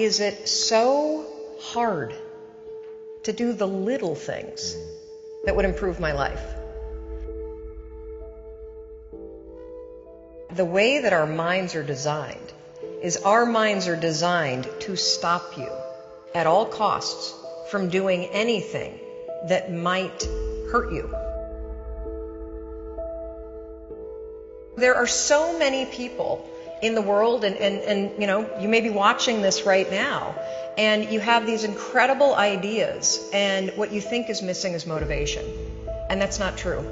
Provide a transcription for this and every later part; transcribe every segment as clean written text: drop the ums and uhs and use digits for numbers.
is it so hard to do the little things that would improve my life? The way that our minds are designed is our minds are designed to stop you at all costs from doing anything that might hurt you. There are so many people in the world, and you know, you may be watching this right now, and you have these incredible ideas, and what you think is missing is motivation. And that's not true.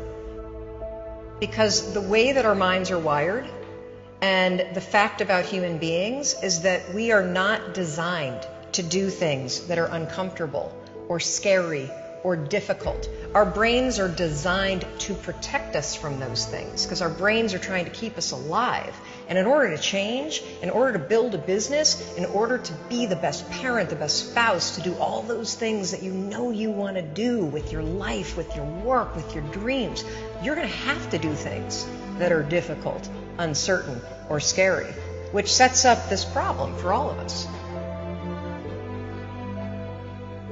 Because the way that our minds are wired, and the fact about human beings, is that we are not designed to do things that are uncomfortable or scary or difficult. Our brains are designed to protect us from those things because our brains are trying to keep us alive. And in order to change, in order to build a business, in order to be the best parent, the best spouse, to do all those things that you know you want to do with your life, with your work, with your dreams, you're going to have to do things that are difficult, uncertain, or scary, which sets up this problem for all of us.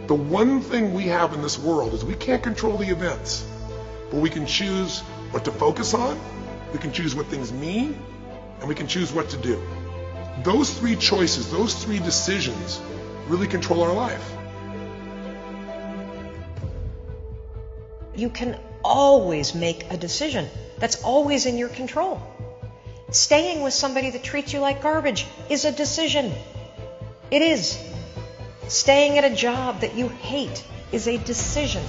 The one thing we have in this world is we can't control the events, but we can choose what to focus on, we can choose what things mean, and we can choose what to do. Those three choices, those three decisions really control our life. You can always make a decision. That's always in your control. Staying with somebody that treats you like garbage is a decision. It is. Staying at a job that you hate is a decision.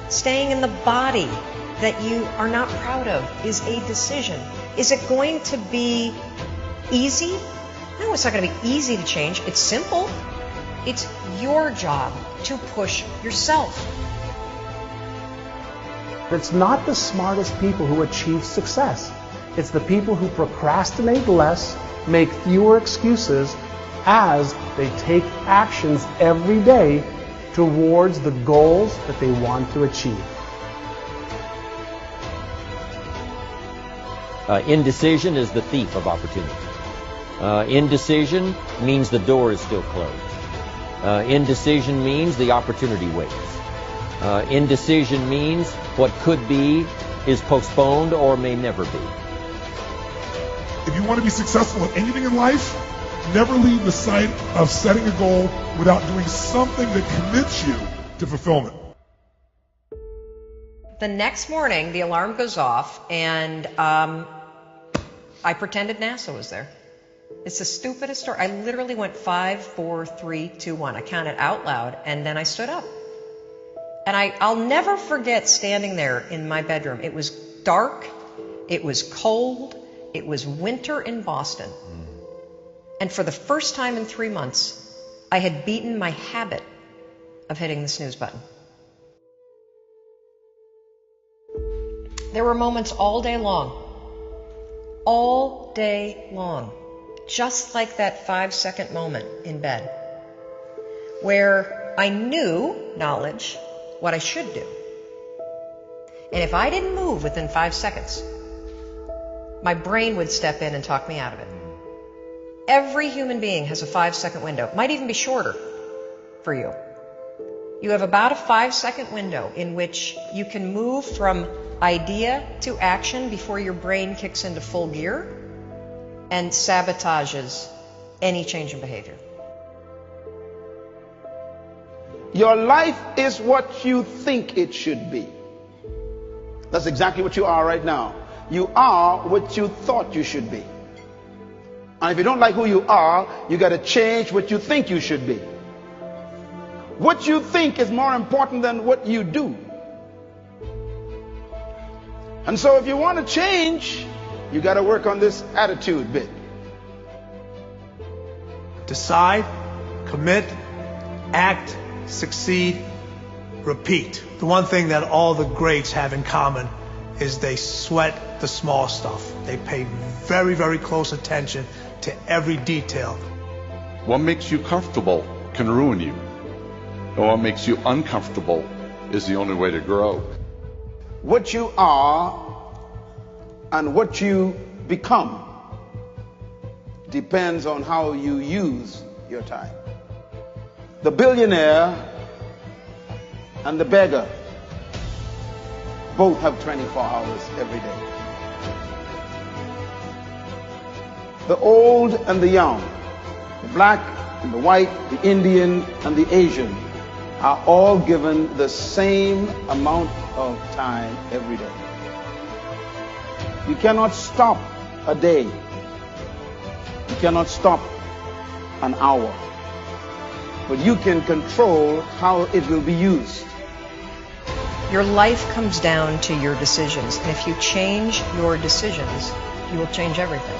Staying in the body that you are not proud of is a decision. Is it going to be easy? No, it's not going to be easy to change. It's simple. It's your job to push yourself. It's not the smartest people who achieve success. It's the people who procrastinate less, make fewer excuses, as they take actions every day towards the goals that they want to achieve. Indecision is the thief of opportunity. Indecision means the door is still closed. Indecision means the opportunity waits. Indecision means what could be is postponed or may never be. If you want to be successful in anything in life, never leave the sight of setting a goal without doing something that commits you to fulfillment. The next morning, the alarm goes off, and I pretended NASA was there. It's the stupidest story. I literally went 5, 4, 3, 2, 1. I counted out loud, and then I stood up. And I'll never forget standing there in my bedroom. It was dark, it was cold, it was winter in Boston. And for the first time in 3 months, I had beaten my habit of hitting the snooze button. There were moments all day long, just like that 5-second moment in bed, where I knew, knowledge, what I should do. And if I didn't move within 5 seconds, my brain would step in and talk me out of it. Every human being has a 5-second window. It might even be shorter for you. You have about a 5-second window in which you can move from idea to action before your brain kicks into full gear and sabotages any change in behavior. Your life is what you think it should be. That's exactly what you are right now. You are what you thought you should be. And if you don't like who you are, you got to change what you think you should be. What you think is more important than what you do. And so if you want to change, you got to work on this attitude bit. Decide, commit, act, succeed, repeat. The one thing that all the greats have in common is they sweat the small stuff. They pay very, very close attention to every detail. What makes you comfortable can ruin you. And what makes you uncomfortable is the only way to grow. What you are and what you become depends on how you use your time. The billionaire and the beggar both have 24 hours every day. The old and the young, the black and the white, the Indian and the Asian are all given the same amount of time every day. You cannot stop a day. You cannot stop an hour. But you can control how it will be used. Your life comes down to your decisions, and if you change your decisions, you will change everything.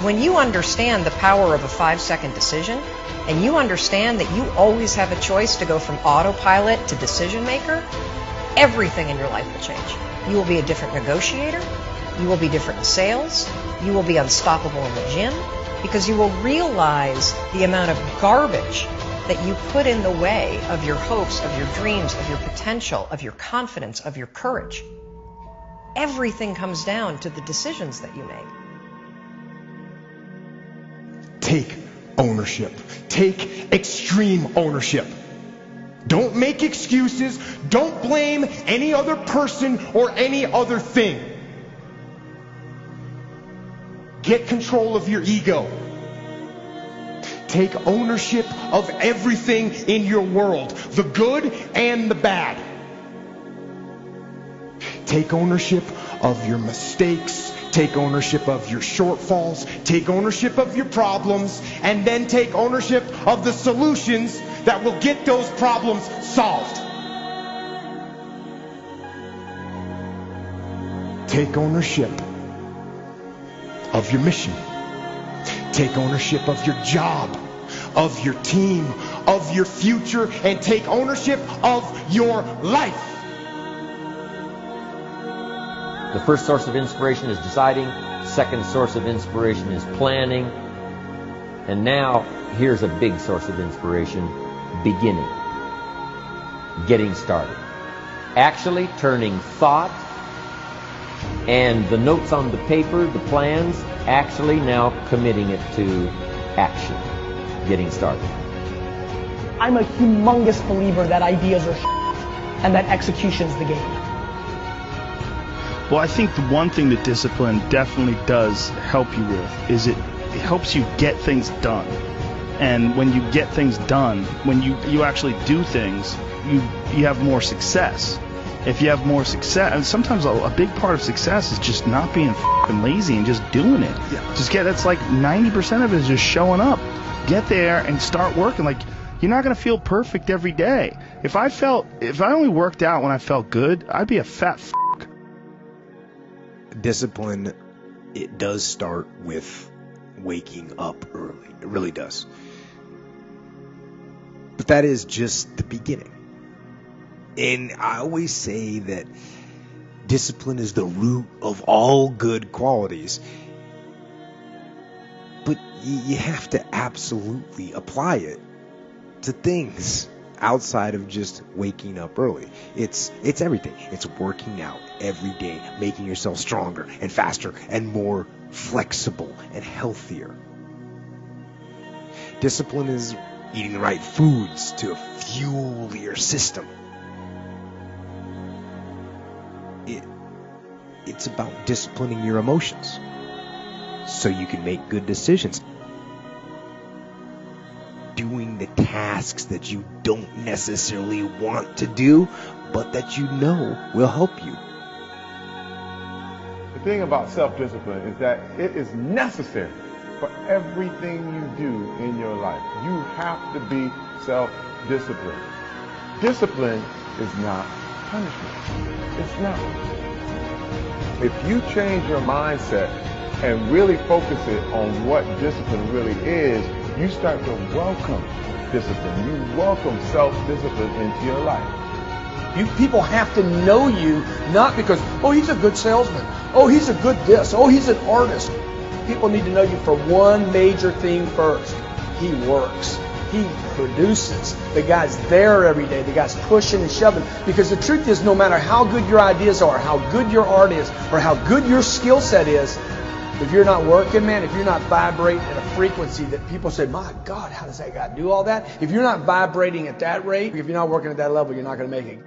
When you understand the power of a 5-second decision, and you understand that you always have a choice to go from autopilot to decision maker, everything in your life will change. You will be a different negotiator, you will be different in sales, you will be unstoppable in the gym, because you will realize the amount of garbage that you put in the way of your hopes, of your dreams, of your potential, of your confidence, of your courage. Everything comes down to the decisions that you make. Take ownership. Take extreme ownership. Don't make excuses. Don't blame any other person or any other thing. Get control of your ego. Take ownership of everything in your world, the good and the bad. Take ownership of your mistakes. Take ownership of your shortfalls. Take ownership of your problems. And then take ownership of the solutions that will get those problems solved. Take ownership of your mission. Take ownership of your job, of your team, of your future, and take ownership of your life. The first source of inspiration is deciding. Second source of inspiration is planning. And now, here's a big source of inspiration, beginning. Getting started. Actually turning thought and the notes on the paper, the plans, actually now committing it to action. Getting started. I'm a humongous believer that ideas are and that execution's the game. Well, I think the one thing that discipline definitely does help you with is it helps you get things done. And when you get things done, when you actually do things, you have more success. If you have more success, and sometimes a big part of success is just not being f***ing lazy and just doing it. Yeah. That's like 90% of it is just showing up. Get there and start working. Like, you're not going to feel perfect every day. If I only worked out when I felt good, I'd be a fat f***. Discipline, it does start with waking up early. It really does. But that is just the beginning. And I always say that discipline is the root of all good qualities. But you have to absolutely apply it to things outside of just waking up early. It's everything. It's working out every day, making yourself stronger and faster and more flexible and healthier. Discipline is eating the right foods to fuel your system. It's about disciplining your emotions so you can make good decisions. Doing the tasks that you don't necessarily want to do, but that you know will help you. The thing about self-discipline is that it is necessary for everything you do in your life. You have to be self-disciplined. Discipline is not punishment. It's not. If you change your mindset and really focus it on what discipline really is, you start to welcome discipline. You welcome self-discipline into your life. People have to know you, not because, oh, he's a good salesman. Oh, he's a good this. Oh, he's an artist. People need to know you for one major thing first. He works. He produces. The guy's there every day. The guy's pushing and shoving. Because the truth is, no matter how good your ideas are, how good your art is, or how good your skill set is, If you're not working, man, if you're not vibrating at a frequency that people say, my God, how does that guy do all that? If you're not vibrating at that rate, if you're not working at that level, you're not going to make it.